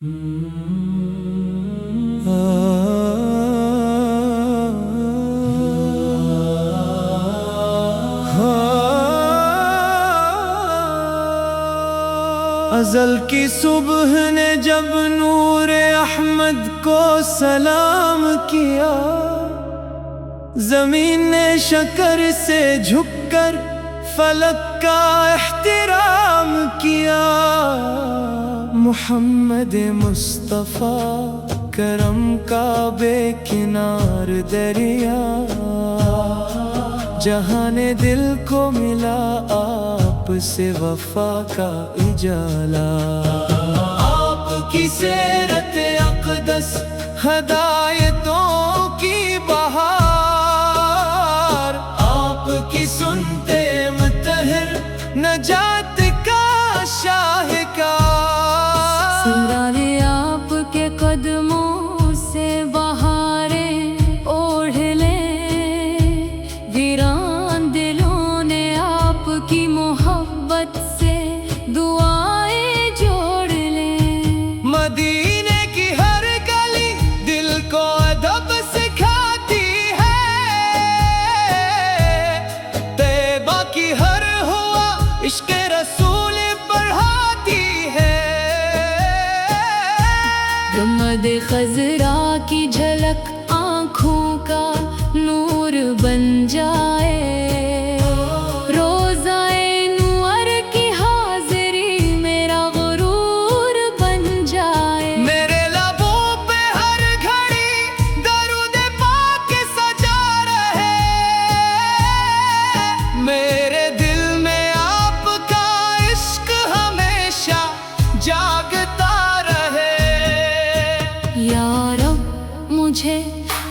ازل کی صبح نے جب نور احمد کو سلام کیا، زمین نے شکر سے جھک کر فلک کا احترام کیا۔ محمد مصطفیٰ کرم کا بے کنار دریا، جہاں نے دل کو ملا آپ سے وفا کا اجالا۔ آپ کی سیرت اقدس ہدایتوں کی بہار، آپ کی سنتے مطہر نجات کا شاہکار۔ سنگارے آپ کے قدموں سے بہاریں اوڑھ لیں، ویران دلوں نے آپ کی محبت سے دعائیں جوڑ لیں۔ مدینے کی ہر گلی دل کو ادب سکھاتی ہے، طیبہ کی ہر ہوا عشق رسول بڑھاتی ہے۔ گنبد خضرا کی جھلک آنکھوں کا نور بن جائے، روزائے نور کی حاضری میرا غرور بن جائے۔ میرے لبوں پہ ہر گھڑی درود پاک سجا رہے، میرے دل میں آپ کا عشق ہمیشہ جاگتا رہے۔ یا رب مجھے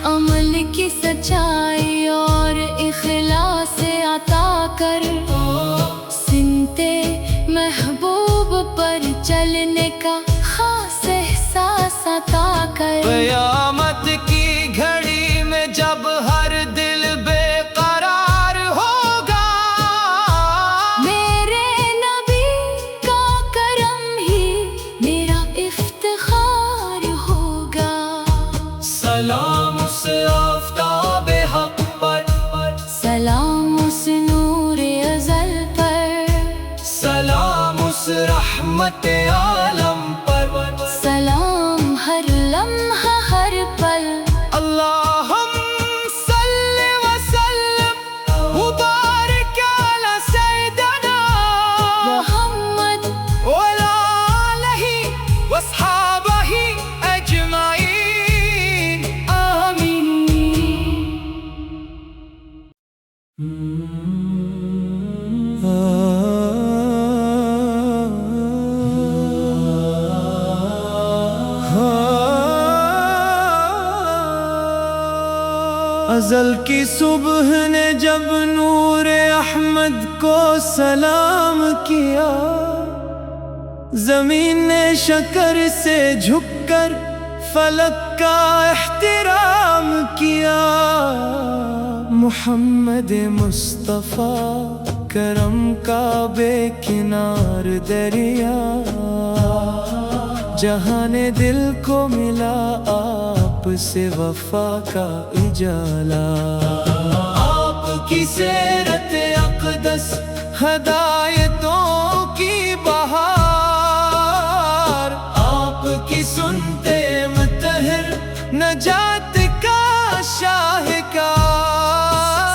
عمل کی سچائی اور اخلاص عطا کر، سنتے محبوب پر چلنے کا خاص احساس عطا کر۔ قیامت کی گھڑی میں جب ہر دل بے قرار ہوگا، میرے نبی کا کرم ہی میرا افتخار ہوگا۔ سلام اس آفتاب حق پر، سلام اس نور ازل پر، سلام اس رحمت عالم پر، سلام ہر لمحہ ہر پل۔ اللہم صلی وسلم وبارک علی سیدنا محمد وعلی آلہ واصحابہ اجمعین، آمین۔ ازل کی صبح نے جب نور احمد کو سلام کیا، زمین نے شکر سے جھک کر فلک کا احترام کیا۔ محمد مصطفیٰ کرم کا بے کنار دریا، جہاں نے دل کو ملا آپ سے وفا کا اجالا۔ آپ کی سیرت اقدس ہدایتوں کی بہار، آپ کی سنتے مطہر نجات کا شاہکار۔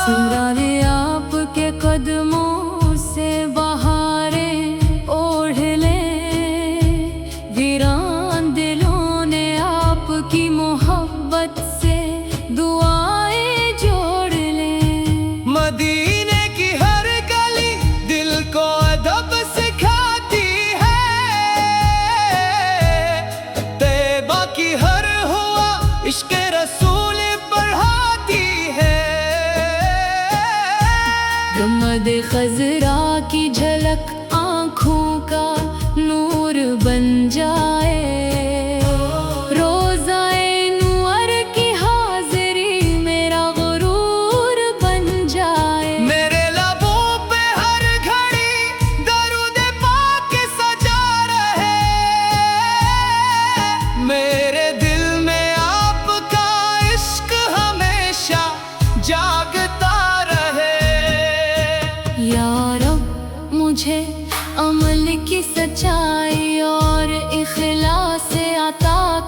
سنگارے آپ کے قدموں سے بہاریں اوڑھ لیں، ویران دلوں نے آپ کی محبت سے دعائیں جوڑ لیں۔ مدینے کی ہر گلی دل کو ادب سکھاتی ہے، طیبہ کی ہر ہوا عشق رسول بڑھاتی ہے۔ گنبد خضرا کی جھلک آنکھوں کا نور بن جائے، روزائے نور کی حاضری میرا غرور بن جائے۔ میرے لبوں پہ ہر گھڑی درود پاک سجا رہے،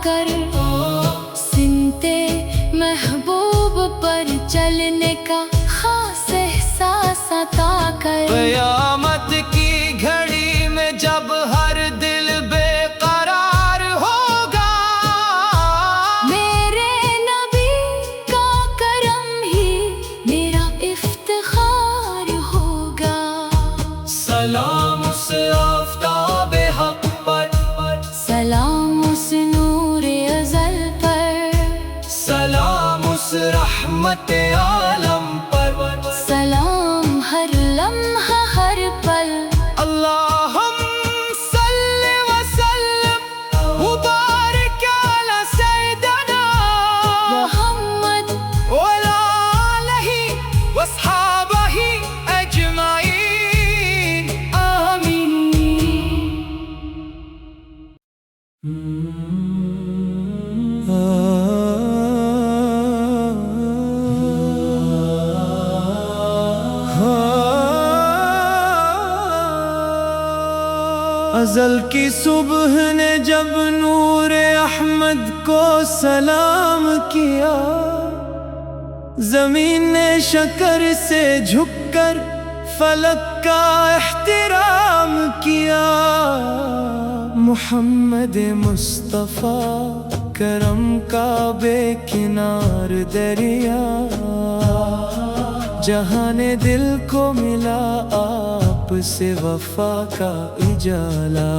کر سنتے محبوب پر چلنے کا خاص احساس عطا کر قیامت کی گھڑی میں جب ہر دل بے قرار ہوگا میرے نبی کا کرم ہی میرا افتخار ہوگا سلام اس آفتاب حق پر سلام اس نور ازل پر سلام اس رحمت عالم پر سلام ہر لمحہ ہر پل اللہم صلی وسلم مبارک علی سیدنا محمد وعلی آلہ واصحابہ اجمعین آمین ازل کی صبح نے جب نور احمد کو سلام کیا زمین نے شکر سے جھک کر فلک کا احترام کیا محمد مصطفیٰ کرم کا بے کنار دریا جہاں دل کو ملا آپ سے وفا کا اجالا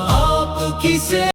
آپ کی سے